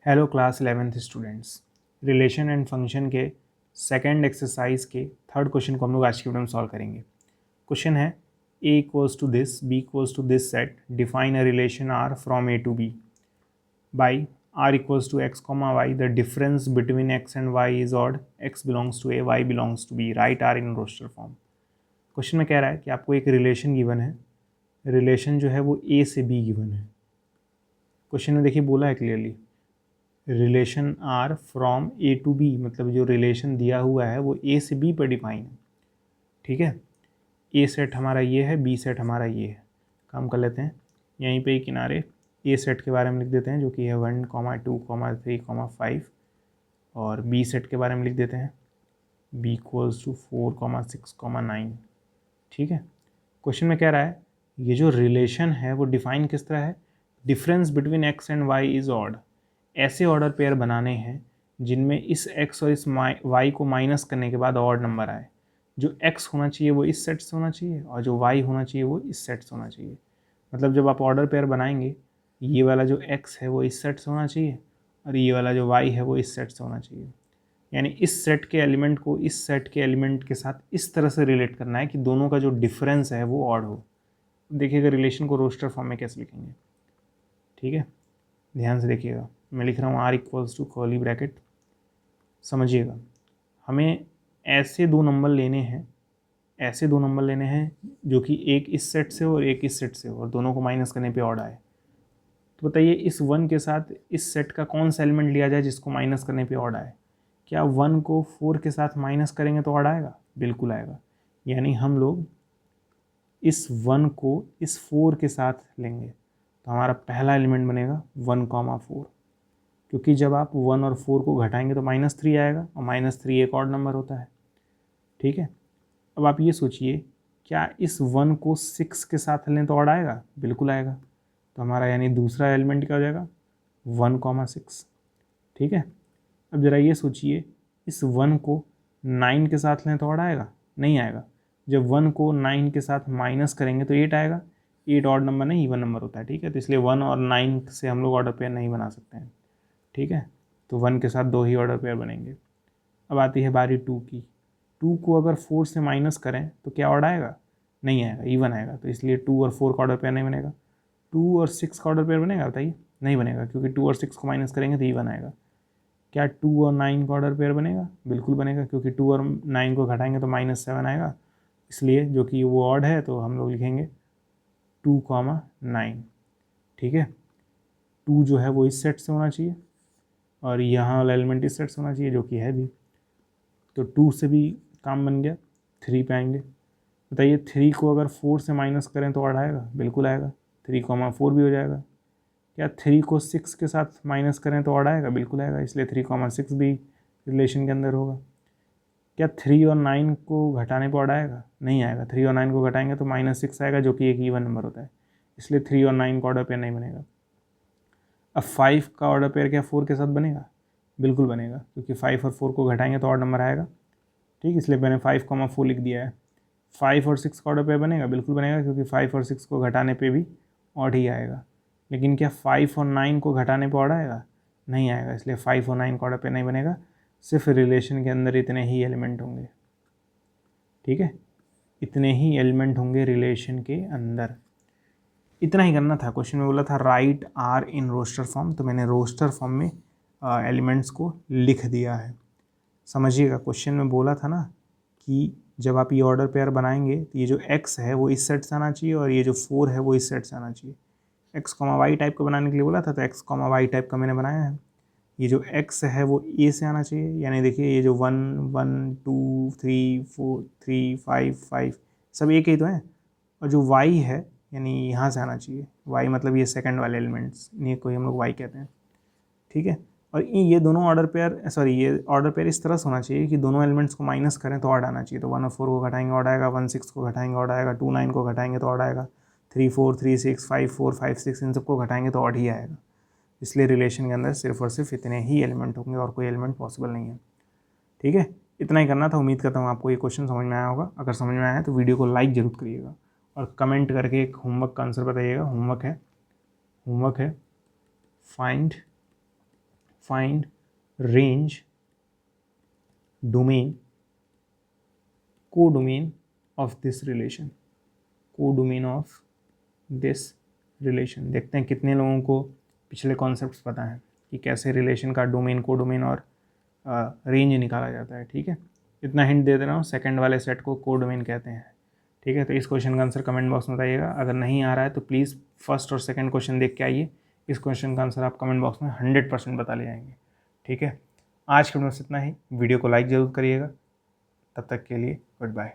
Hello class 11th students. Relation and function के second exercise के third question को हम लोग आज की वीडियो में सॉल्व करेंगे। क्वेश्चन है a equals to this, b equals to this set, define a relation r from a to b by r equals to x comma y, the difference between x and y is odd, x belongs to a, y belongs to b, write r in roster form. Question में कह रहा है कि आपको एक relation given है, relation जो है वो a से b गिवन है। क्वेश्चन में देखिए बोला है clearly relation R from A to B, मतलब जो रिलेशन दिया हुआ है वो ए से बी पर डिफाइन है। ठीक है, ए सेट हमारा ये है, बी सेट हमारा ये है। काम कर लेते हैं, यहीं पे ही किनारे ए सेट के बारे में लिख देते हैं जो कि है 1,2,3,5, और बी सेट के बारे में लिख देते हैं बी इक्वल्स टू 4,6,9। ठीक है, क्वेश्चन में कह रहा है ये जो रिलेशन है वो डिफाइन किस तरह है, difference between x and y is odd. ऐसे ऑर्डर पेयर बनाने हैं जिनमें इस x और इस y को माइनस करने के बाद ऑड नंबर आए। जो x होना चाहिए वो इस सेट से होना चाहिए और जो y होना चाहिए वो इस सेट से होना चाहिए। मतलब जब आप ऑर्डर पेयर बनाएंगे, ये वाला जो x है वो इस सेट से होना चाहिए और ये वाला जो y है वो इस सेट से होना चाहिए। यानी इस सेट के एलिमेंट को इस सेट के एलिमेंट के साथ इस तरह से रिलेट करना है कि दोनों का जो डिफरेंस है वो ऑड हो। देखिएगा रिलेशन को रोस्टर फॉर्म में कैसे लिखेंगे। ठीक है, ध्यान से देखिएगा, मैं लिख रहा हूँ r equals to curly bracket. समझिएगा, हमें ऐसे दो नंबर लेने हैं, ऐसे दो नंबर लेने हैं जो कि एक इस सेट से हो और एक इस सेट से हो और दोनों को माइनस करने पे ऑड आए। तो बताइए इस 1 के साथ इस सेट का कौन सा एलिमेंट लिया जाए जिसको माइनस करने पे ऑड आए। क्या 1 को 4 के साथ माइनस करेंगे तो ऑड आएगा? बिल्कुल आएगा। यानी हम लोग इस 1 को इस 4 के साथ लेंगे तो हमारा पहला एलिमेंट बनेगा 1,4, क्योंकि जब आप 1 और 4 को घटाएंगे तो -3 आएगा और -3 एक ऑड नंबर होता है। ठीक है, अब आप ये सोचिए क्या इस 1 को 6 के साथ लें तो ऑड आएगा? बिल्कुल आएगा। तो हमारा यानी दूसरा एलिमेंट क्या हो जाएगा 1,6। ठीक है, अब ज़रा ये सोचिए इस 1 को 9 के साथ लें तो ऑड आएगा? नहीं आएगा। जब 1 को 9 के साथ माइनस करेंगे तो 8 आएगा। 8 ऑड नंबर नहीं इवन नंबर होता है। ठीक है, तो इसलिए 1 और 9 से हम लोग ऑर्डर पेयर नहीं बना सकते हैं। ठीक है, तो 1 के साथ दो ही ऑर्डर पेयर बनेंगे। अब आती है बारी 2 की। 2 को अगर 4 से माइनस करें तो क्या ऑड आएगा? नहीं आएगा, इवन आएगा। तो इसलिए 2 और 4 का ऑर्डर पेयर नहीं बनेगा। 2 और 6 का ऑर्डर पेयर बनेगा? बताइए, नहीं बनेगा, क्योंकि 2 और 6 को माइनस करेंगे तो इवन आएगा। क्या 2 और 9 का ऑर्डर पेयर बनेगा? बिल्कुल बनेगा, क्योंकि 2 और 9 को घटाएंगे तो -7 आएगा। इसलिए जो कि वो ऑड है तो हम लोग लिखेंगे 2,9। ठीक है, 2 जो है वो इस सेट से होना चाहिए और यहाँ वाला एलिमेंट इस सेट से होना चाहिए जो कि है भी। तो 2 से भी काम बन गया, 3 पे आएंगे। बताइए 3 को अगर 4 से माइनस करें तो ऑड आएगा? बिल्कुल आएगा, 3,4 भी हो जाएगा। क्या 3 को 6 के साथ माइनस करें तो ऑड आएगा? बिल्कुल आएगा, इसलिए 3,6 भी रिलेशन के अंदर होगा। क्या 3 और 9 को घटाने पर ऑड आएगा? नहीं आएगा, 3 और 9 को घटाएंगे तो -6 आएगा जो कि एक इवन नंबर होता है, इसलिए 3 और 9 का ऑर्डर पेयर नहीं बनेगा। अब 5 का ऑर्डर पेयर क्या 4 के साथ बनेगा? बिल्कुल बनेगा, क्योंकि 5 और 4 को घटाएंगे तो ऑड नंबर आएगा। ठीक, इसलिए मैंने 5,4 लिख दिया है। 5 और 6 का ऑर्डर पेयर बनेगा? बिल्कुल बनेगा, क्योंकि 5 और 6 को घटाने पे भी ऑड ही आएगा। लेकिन क्या 5 और 9 को घटाने पे ऑड आएगा? नहीं आएगा, इसलिए 5 और 9 का ऑर्डर पेयर नहीं बनेगा। सिर्फ रिलेशन के अंदर इतने ही एलिमेंट होंगे। ठीक है, इतने ही एलिमेंट होंगे रिलेशन के अंदर। इतना ही करना था। क्वेश्चन में बोला था write R in roster form, तो मैंने रोस्टर फॉर्म में एलिमेंट्स को लिख दिया है। समझिएगा, क्वेश्चन में बोला था ना कि जब आप ये ऑर्डर पेयर बनाएंगे तो ये जो x है वो इस सेट से आना चाहिए और ये जो 4 है वो इस सेट से आना चाहिए। x, y टाइप का बनाने के लिए बोला था, तो x, y टाइप का मैंने बनाया है। ये जो x है वो a से आना चाहिए, यानी देखिए ये जो 1 1 2 3 4 3 5 5 सब एक ही तो है। और जो y है यानी यहाँ से आना चाहिए। y मतलब ये सेकंड वाले एलिमेंट्स, इन्हीं को हम लोग y कहते हैं। ठीक है, और ये दोनों ऑर्डर पेयर ये ऑर्डर पेयर इस तरह से होना चाहिए कि दोनों एलिमेंट्स को माइनस करें तो ऑड आना चाहिए। तो 1 और 4 को घटाएंगे ऑड आएगा, 1 6 को घटाएंगे ऑड आएगा, 2 9 को घटाएंगे तो ऑड आएगा, 3 4 3 6 5 4 5 6 इन सबको घटाएंगे तो ऑड ही आएगा। इसलिए रिलेशन के अंदर सिर्फ और सिर्फ इतने ही एलिमेंट होंगे और कोई एलिमेंट पॉसिबल नहीं है। ठीक है, इतना ही करना था। उम्मीद करता हूँ आपको ये क्वेश्चन समझ में आया होगा। अगर समझ में आया है तो वीडियो को लाइक जरूर करिएगा और कमेंट करके एक होमवर्क का आंसर बताइएगा। होमवर्क है find find range domain codomain of this relation, codomain of this relation. देखते हैं कितने लोगों को पिछले कॉन्सेप्ट्स पता है कि कैसे रिलेशन का डोमेन, कोडोमेन और रेंज निकाला जाता है। ठीक है, इतना हिंट दे रहा हूँ, सेकंड वाले सेट को कोडोमेन कहते हैं। ठीक है, तो इस क्वेश्चन का आंसर कमेंट बॉक्स में बताइएगा। अगर नहीं आ रहा है तो प्लीज़ फर्स्ट और सेकंड क्वेश्चन देख के आइए, इस क्वेश्चन का आंसर आप कमेंट बॉक्स में 100% बता ले जाएंगे। ठीक है, आज के वीडियो में इतना ही। वीडियो को लाइक ज़रूर करिएगा। तब तक के लिए गुड बाय।